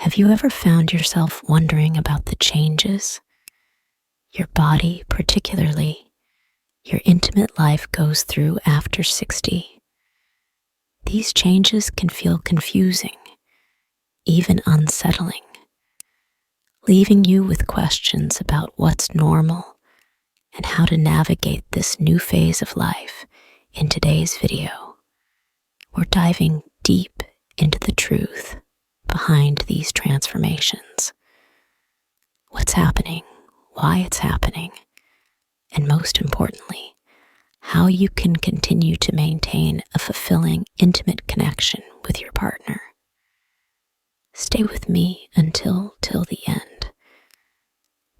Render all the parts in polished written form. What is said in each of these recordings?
Have you ever found yourself wondering about the changes your body, particularly your intimate life, goes through after 60? These changes can feel confusing, even unsettling, leaving you with questions about what's normal and how to navigate this new phase of life. In today's video, we're diving deep into the truth behind these transformations. What's happening, why it's happening, and most importantly, how you can continue to maintain a fulfilling, intimate connection with your partner. Stay with me until the end,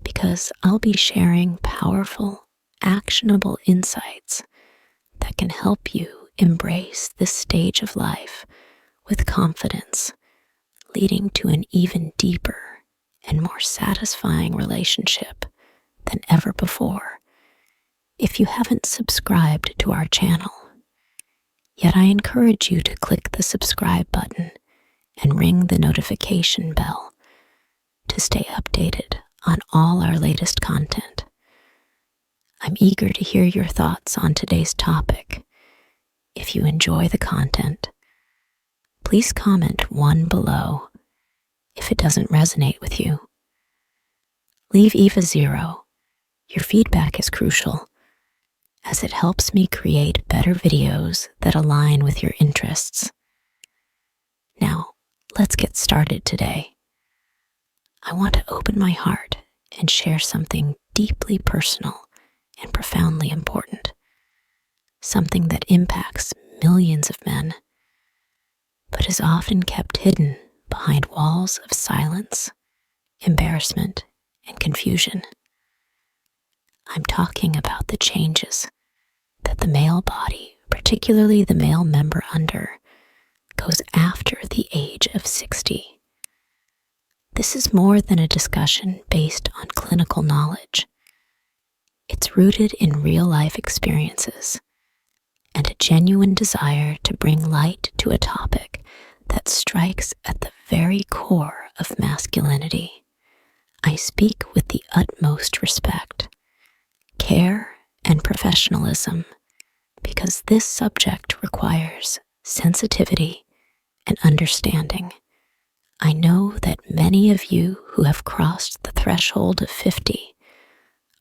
because I'll be sharing powerful, actionable insights that can help you embrace this stage of life with confidence, leading to an even deeper and more satisfying relationship than ever before. If you haven't subscribed to our channel yet, I encourage you to click the subscribe button and ring the notification bell to stay updated on all our latest content. I'm eager to hear your thoughts on today's topic. If you enjoy the content, please comment one below. If it doesn't resonate with you, leave Eva 0. Your feedback is crucial, as it helps me create better videos that align with your interests. Now, let's get started today. I want to open my heart and share something deeply personal and profoundly important, something that impacts millions of men, but is often kept hidden behind walls of silence, embarrassment, and confusion. I'm talking about the changes that the male body, particularly the male member under, goes after the age of 60. This is more than a discussion based on clinical knowledge. It's rooted in real-life experiences and a genuine desire to bring light to a topic that strikes at the very core of masculinity. I speak with the utmost respect, care, and professionalism, because this subject requires sensitivity and understanding. I know that many of you who have crossed the threshold of 50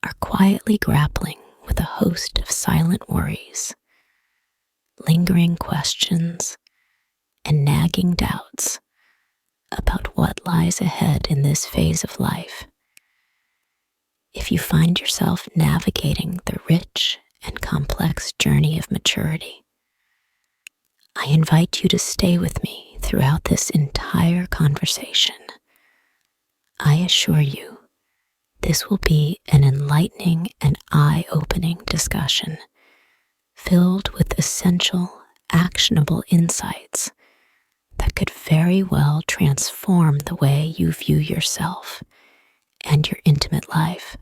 are quietly grappling with a host of silent worries, lingering questions, and nagging doubts about what lies ahead in this phase of life. If you find yourself navigating the rich and complex journey of maturity, I invite you to stay with me throughout this entire conversation. I assure you, this will be an enlightening and eye-opening discussion filled with essential, actionable insights that could very well transform the way you view yourself and your intimate life.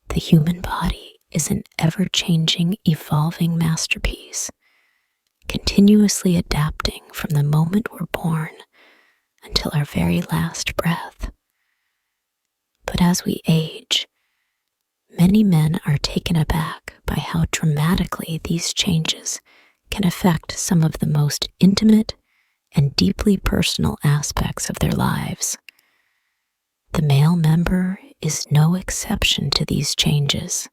The human body is an ever-changing, evolving masterpiece, continuously adapting from the moment we're born until our very last breath. But as we age, many men are taken aback by how dramatically these changes can affect some of the most intimate and deeply personal aspects of their lives. The male member is no exception to these changes.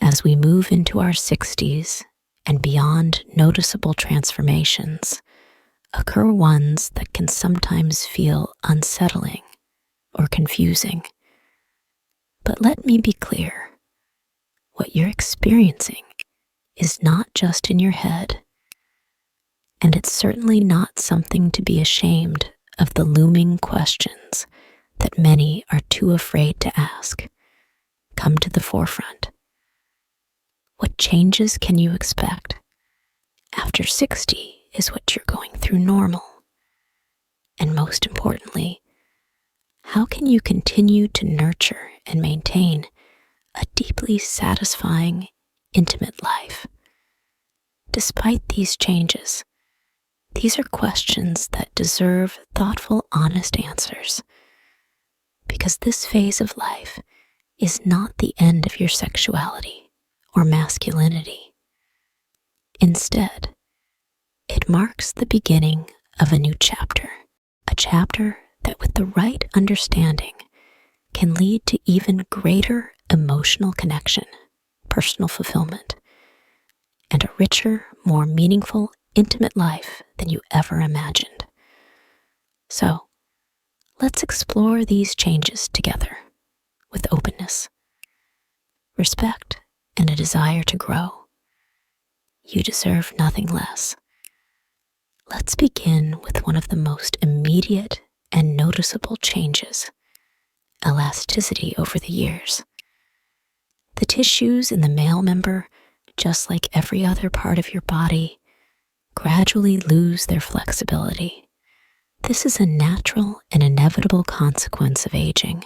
As we move into our 60s and beyond, noticeable transformations occur, ones that can sometimes feel unsettling or confusing. But let me be clear, what you're experiencing is not just in your head, and it's certainly not something to be ashamed of. The looming questions that many are too afraid to ask come to the forefront. What changes can you expect? After 60, is what you're going through normal? And most importantly, how can you continue to nurture and maintain a deeply satisfying, intimate life? Despite these changes, These are questions that deserve thoughtful, honest answers, because this phase of life is not the end of your sexuality or masculinity. Instead, it marks the beginning of a new chapter, a chapter that with the right understanding can lead to even greater emotional connection, personal fulfillment, and a richer, more meaningful, intimate life than you ever imagined. So, let's explore these changes together with openness, respect, and a desire to grow. You deserve nothing less. Let's begin with one of the most immediate and noticeable changes: elasticity over the years. The tissues in the male member, just like every other part of your body, gradually lose their flexibility. This is a natural and inevitable consequence of aging.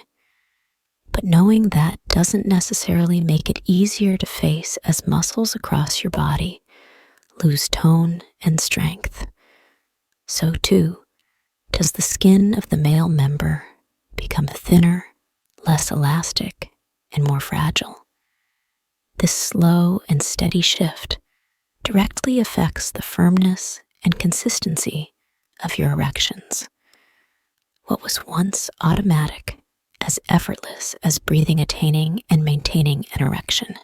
But knowing that doesn't necessarily make it easier to face as muscles across your body lose tone and strength. So too does the skin of the male member become thinner, less elastic, and more fragile. This slow and steady shift directly affects the firmness and consistency of your erections. What was once automatic, as effortless as breathing, attaining, and maintaining an erection,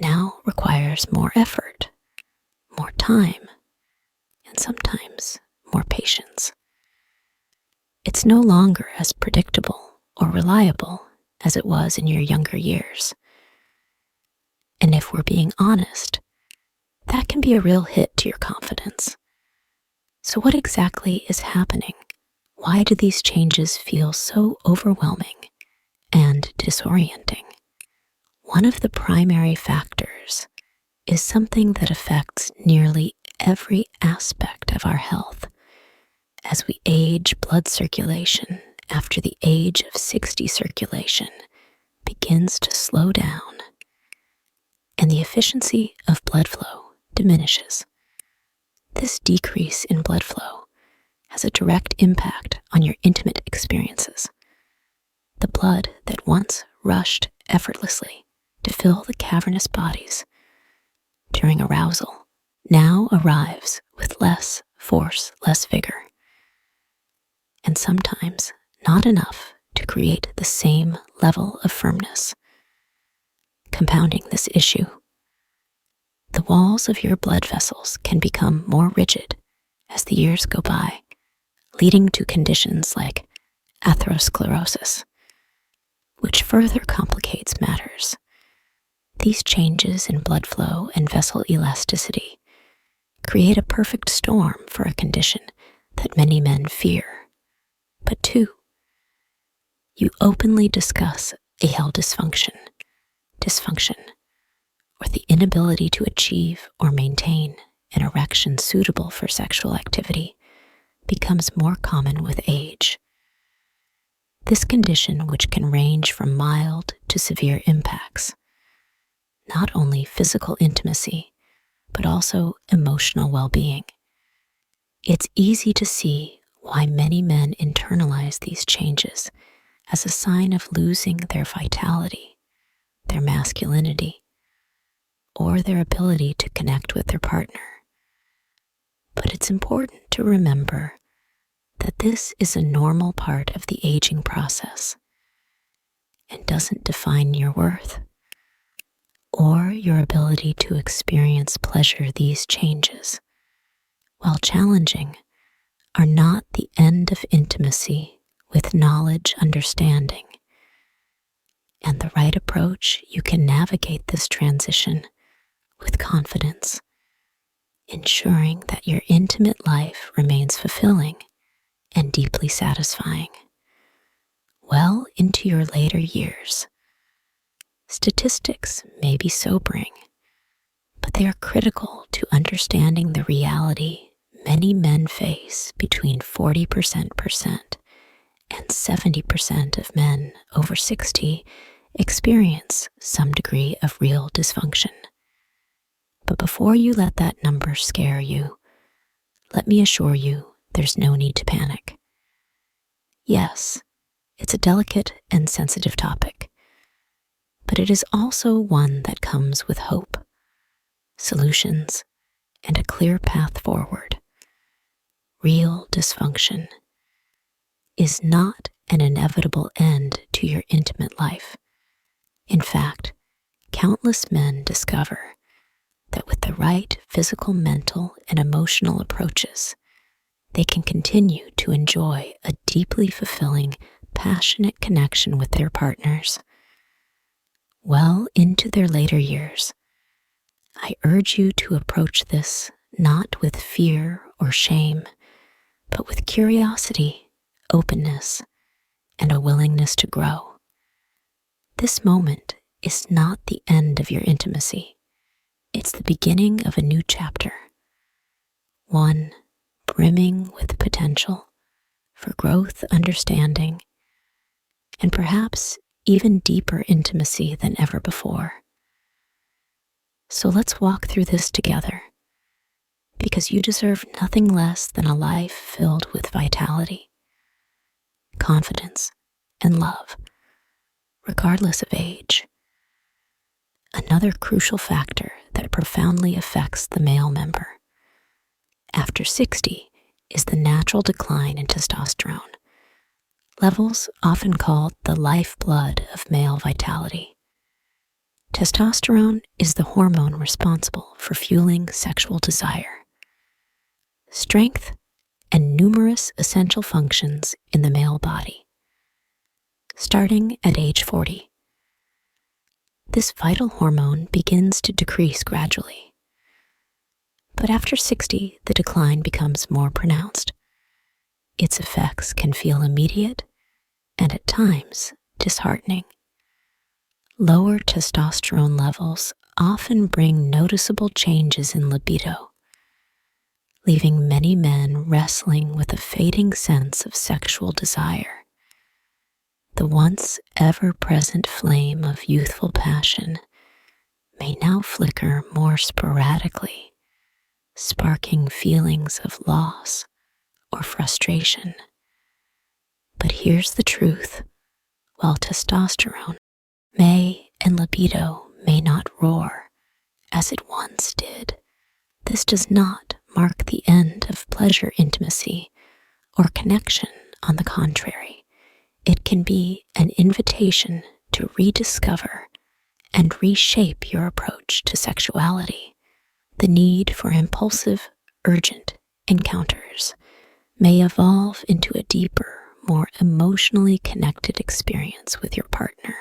now requires more effort, more time, and sometimes more patience. It's no longer as predictable or reliable as it was in your younger years. And if we're being honest, that can be a real hit to your confidence. So what exactly is happening? Why do these changes feel so overwhelming and disorienting? One of the primary factors is something that affects nearly every aspect of our health. As we age, blood circulation after the age of 60 circulation begins to slow down, and the efficiency of blood flow diminishes. This decrease in blood flow has a direct impact on your intimate experiences. The blood that once rushed effortlessly to fill the cavernous bodies during arousal now arrives with less force, less vigor, and sometimes not enough to create the same level of firmness. Compounding this issue, the walls of your blood vessels can become more rigid as the years go by, leading to conditions like atherosclerosis, which further complicates matters. These changes in blood flow and vessel elasticity create a perfect storm for a condition that many men fear. But two, you openly discuss erectile dysfunction, or the inability to achieve or maintain an erection suitable for sexual activity, becomes more common with age. This condition, which can range from mild to severe impacts, not only physical intimacy, but also emotional well-being. It's easy to see why many men internalize these changes as a sign of losing their vitality, their masculinity, or their ability to connect with their partner. But it's important to remember that this is a normal part of the aging process and doesn't define your worth or your ability to experience pleasure. These changes, while challenging, are not the end of intimacy. With knowledge, understanding, and the right approach, you can navigate this transition with confidence, ensuring that your intimate life remains fulfilling and deeply satisfying well into your later years. Statistics may be sobering, but they are critical to understanding the reality many men face. Between 40% and 70% of men over 60 experience some degree of real dysfunction. But before you let that number scare you, let me assure you there's no need to panic. Yes, it's a delicate and sensitive topic, but it is also one that comes with hope, solutions, and a clear path forward. Real dysfunction is not an inevitable end to your intimate life. In fact, countless men discover that with the right physical, mental, and emotional approaches, they can continue to enjoy a deeply fulfilling, passionate connection with their partners well into their later years. I urge you to approach this not with fear or shame, but with curiosity, openness, and a willingness to grow. This moment is not the end of your intimacy. It's the beginning of a new chapter, one brimming with potential for growth, understanding, and perhaps even deeper intimacy than ever before. So let's walk through this together, because you deserve nothing less than a life filled with vitality, confidence, and love, regardless of age. Another crucial factor that profoundly affects the male member after 60 is the natural decline in testosterone, levels often called the lifeblood of male vitality. Testosterone is the hormone responsible for fueling sexual desire, strength, and numerous essential functions in the male body. Starting at age 40, this vital hormone begins to decrease gradually. But after 60, the decline becomes more pronounced. Its effects can feel immediate and at times disheartening. Lower testosterone levels often bring noticeable changes in libido, leaving many men wrestling with a fading sense of sexual desire. The once ever-present flame of youthful passion may now flicker more sporadically, sparking feelings of loss or frustration. But here's the truth. While testosterone and libido may not roar as it once did, this does not mark the end of pleasure, intimacy, or connection. On the contrary, it can be an invitation to rediscover and reshape your approach to sexuality. The need for impulsive, urgent encounters may evolve into a deeper, more emotionally connected experience with your partner.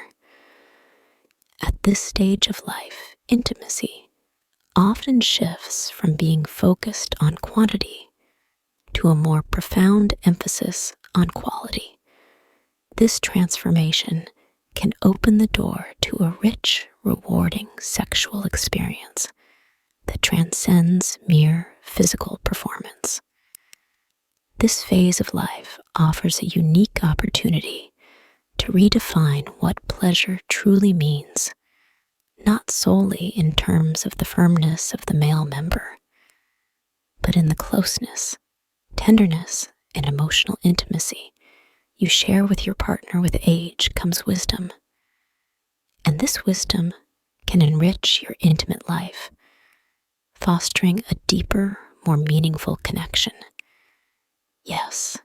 At this stage of life, intimacy often shifts from being focused on quantity to a more profound emphasis on quality. This transformation can open the door to a rich, rewarding sexual experience that transcends mere physical performance. This phase of life offers a unique opportunity to redefine what pleasure truly means, not solely in terms of the firmness of the male member, but in the closeness, tenderness, and emotional intimacy you share with your partner. With age comes wisdom, and this wisdom can enrich your intimate life, fostering a deeper, more meaningful connection. Yes,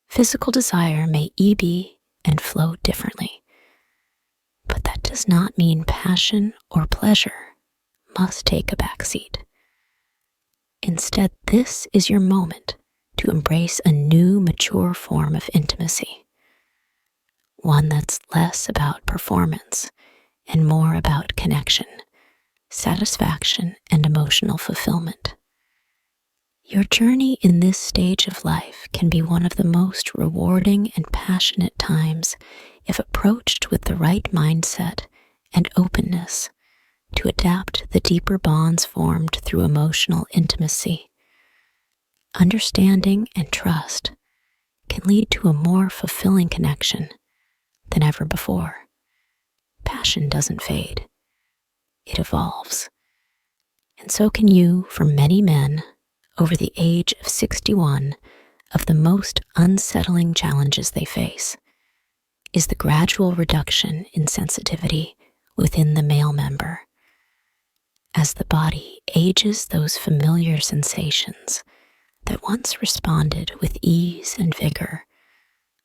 physical desire may ebb and flow differently, but that does not mean passion or pleasure must take a backseat. Instead, this is your moment to embrace a new, mature form of intimacy, one that's less about performance and more about connection, satisfaction, and emotional fulfillment. Your journey in this stage of life can be one of the most rewarding and passionate times if approached with the right mindset and openness to adapt the deeper bonds formed through emotional intimacy. Understanding and trust can lead to a more fulfilling connection than ever before. Passion doesn't fade, it evolves. And so can you. For many men, over the age of 61 of the most unsettling challenges they face is the gradual reduction in sensitivity within the male member. As the body ages, those familiar sensations that once responded with ease and vigor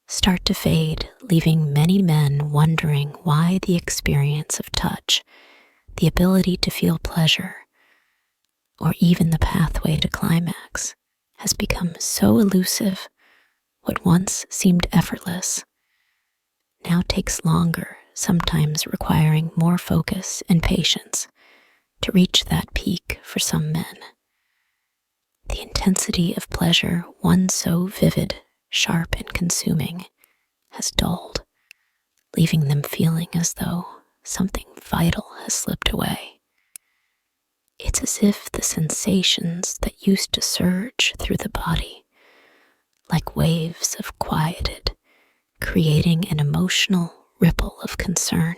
start to fade, leaving many men wondering why the experience of touch, the ability to feel pleasure, or even the pathway to climax has become so elusive. What once seemed effortless now takes longer, sometimes requiring more focus and patience to reach that peak for some men. The intensity of pleasure, once so vivid, sharp, and consuming, has dulled, leaving them feeling as though something vital has slipped away. It's as if the sensations that used to surge through the body, like waves, have quieted, creating an emotional ripple of concern,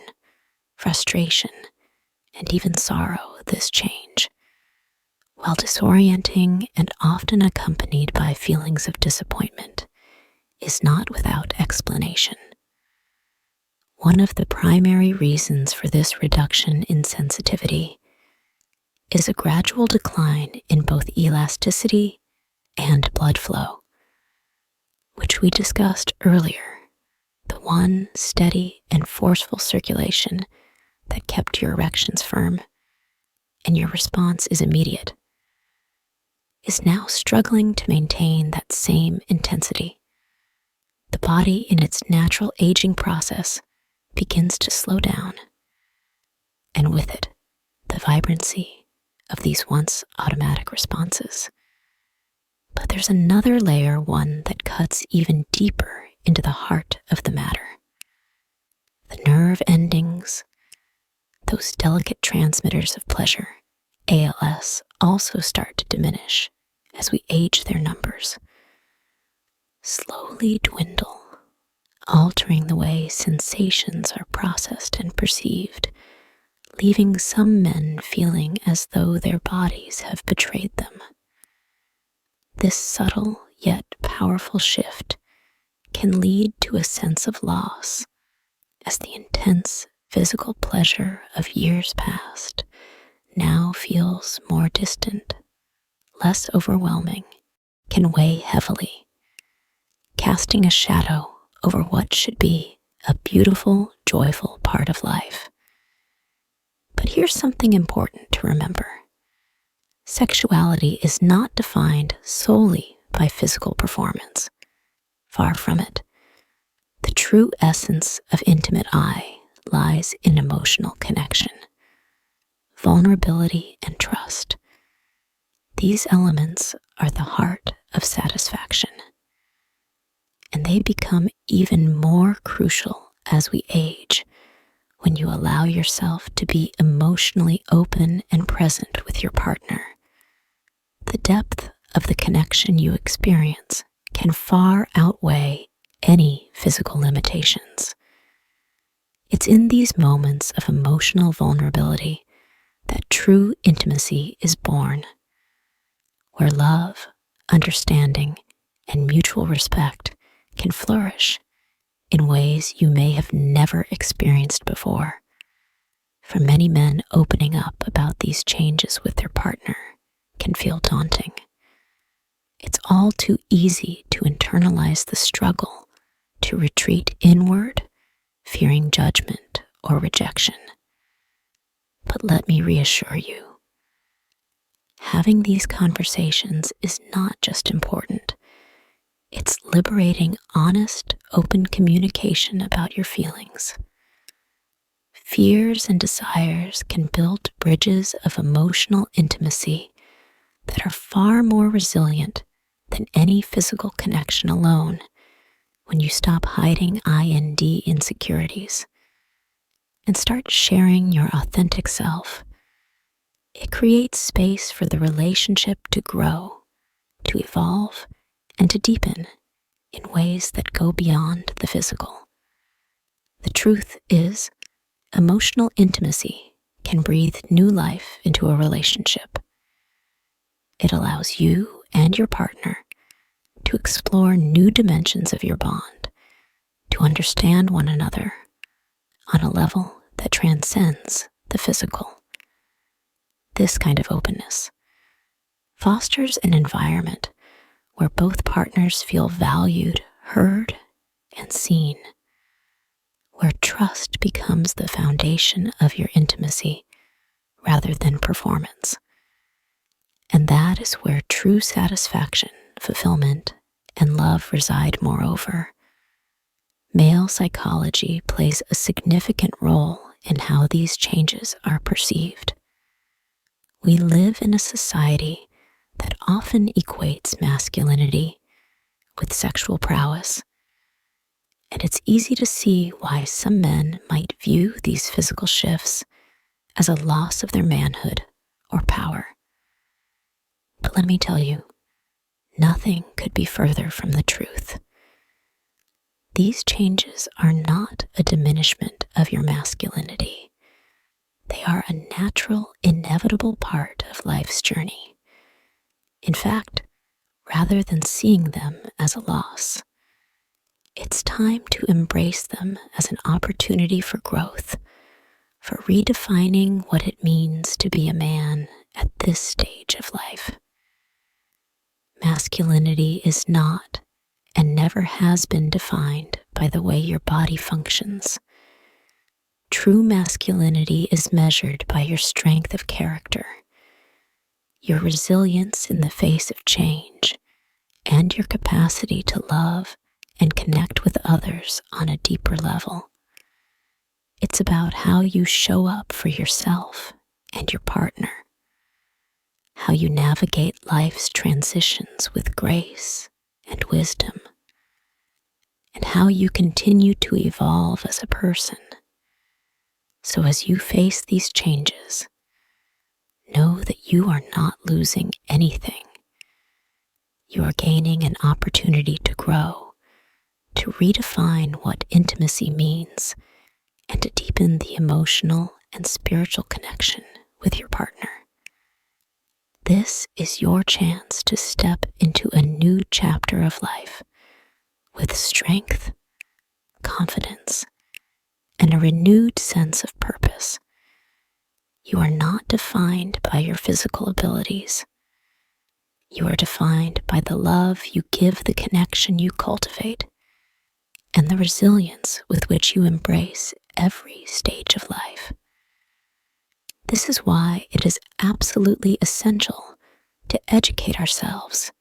frustration, and even sorrow. This change, while disorienting and often accompanied by feelings of disappointment, is not without explanation. One of the primary reasons for this reduction in sensitivity is a gradual decline in both elasticity and blood flow, which we discussed earlier. The one steady and forceful circulation that kept your erections firm and your response is immediate is now struggling to maintain that same intensity. The body, in its natural aging process, begins to slow down, and with it, the vibrancy of these once automatic responses. But there's another layer, one that cuts even deeper into the heart of the matter. The nerve endings, those delicate transmitters of pleasure, ALS, also start to diminish as we age. Their numbers slowly dwindle, altering the way sensations are processed and perceived, leaving some men feeling as though their bodies have betrayed them. This subtle yet powerful shift can lead to a sense of loss, as the intense physical pleasure of years past now feels more distant, less overwhelming, can weigh heavily, casting a shadow over what should be a beautiful, joyful part of life. But here's something important to remember. Sexuality is not defined solely by physical performance. Far from it. The true essence of intimate eye lies in emotional connection, vulnerability, and trust. These elements are the heart of satisfaction, and they become even more crucial as we age when you allow yourself to be emotionally open and present with your partner. The depth of the connection you experience can far outweigh any physical limitations. It's in these moments of emotional vulnerability that true intimacy is born, where love, understanding, and mutual respect can flourish in ways you may have never experienced before. For many men, opening up about these changes with their partner can feel daunting. It's all too easy to internalize the struggle, to retreat inward, fearing judgment or rejection. But let me reassure you, having these conversations is not just important. It's liberating honest, open communication about your feelings. Fears and desires can build bridges of emotional intimacy that are far more resilient than any physical connection alone when you stop hiding insecurities and start sharing your authentic self. It creates space for the relationship to grow, to evolve, and to deepen in ways that go beyond the physical. The truth is, emotional intimacy can breathe new life into a relationship. It allows you and your partner to explore new dimensions of your bond, to understand one another on a level that transcends the physical. This kind of openness fosters an environment where both partners feel valued, heard, and seen, where trust becomes the foundation of your intimacy rather than performance. And that is where true satisfaction, fulfillment, and love reside. Moreover, male psychology plays a significant role in how these changes are perceived. We live in a society that often equates masculinity with sexual prowess, and it's easy to see why some men might view these physical shifts as a loss of their manhood or power. But let me tell you, nothing could be further from the truth. These changes are not a diminishment of your masculinity. They are a natural, inevitable part of life's journey. In fact, rather than seeing them as a loss, it's time to embrace them as an opportunity for growth, for redefining what it means to be a man at this stage of life. Masculinity is not and never has been defined by the way your body functions. True masculinity is measured by your strength of character, your resilience in the face of change, and your capacity to love and connect with others on a deeper level. It's about how you show up for yourself and your partner, how you navigate life's transitions with grace and wisdom, and how you continue to evolve as a person. So as you face these changes, know that you are not losing anything. You are gaining an opportunity to grow, to redefine what intimacy means, and to deepen the emotional and spiritual connection with your partner. This is your chance to step into a new chapter of life with strength, confidence, and a renewed sense of purpose. You are not defined by your physical abilities. You are defined by the love you give the connection you cultivate and the resilience with which you embrace every stage of life. This is why it is absolutely essential to educate ourselves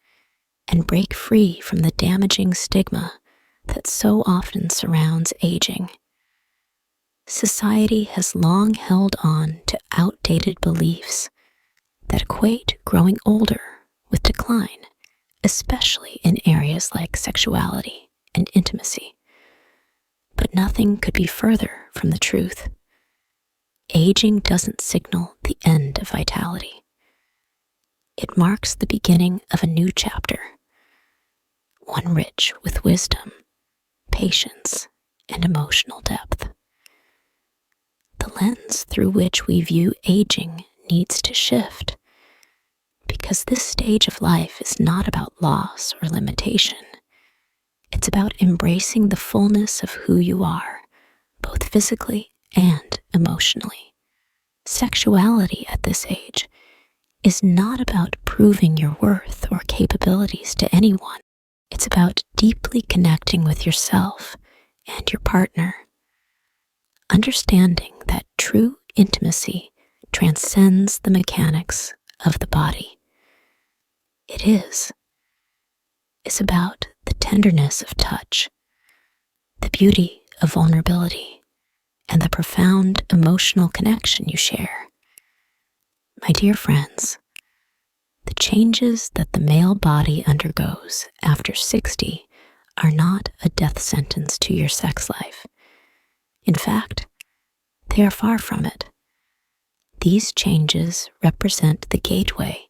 and break free from the damaging stigma that so often surrounds aging. Society has long held on to outdated beliefs that equate growing older with decline, especially in areas like sexuality and intimacy. But nothing could be further from the truth. Aging doesn't signal the end of vitality. It marks the beginning of a new chapter, one rich with wisdom, patience, and emotional depth. The lens through which we view aging needs to shift, because this stage of life is not about loss or limitation. It's about embracing the fullness of who you are, both physically and emotionally. Sexuality at this age is not about proving your worth or capabilities to anyone. It's about deeply connecting with yourself and your partner, understanding that true intimacy transcends the mechanics of the body. It is about the tenderness of touch, the beauty of vulnerability, and the profound emotional connection you share. My dear friends, the changes that the male body undergoes after 60 are not a death sentence to your sex life. In fact, they are far from it. These changes represent the gateway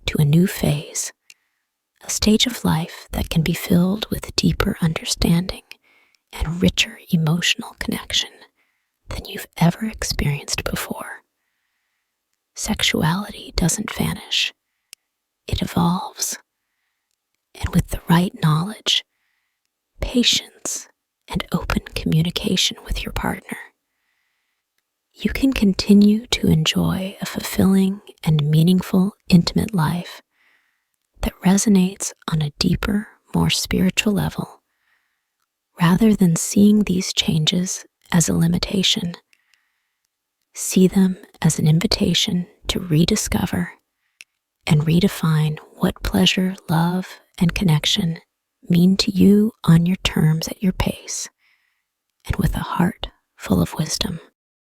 to a new phase, a stage of life that can be filled with deeper understanding and richer emotional connection than you've ever experienced before. Sexuality doesn't vanish. It evolves, And with the right knowledge, patience, and open communication with your partner, you can continue to enjoy a fulfilling and meaningful intimate life that resonates on a deeper, more spiritual level, rather than seeing these changes as a limitation. See them as an invitation to rediscover and redefine what pleasure, love, and connection mean to you on your terms at your pace, and with a heart full of wisdom.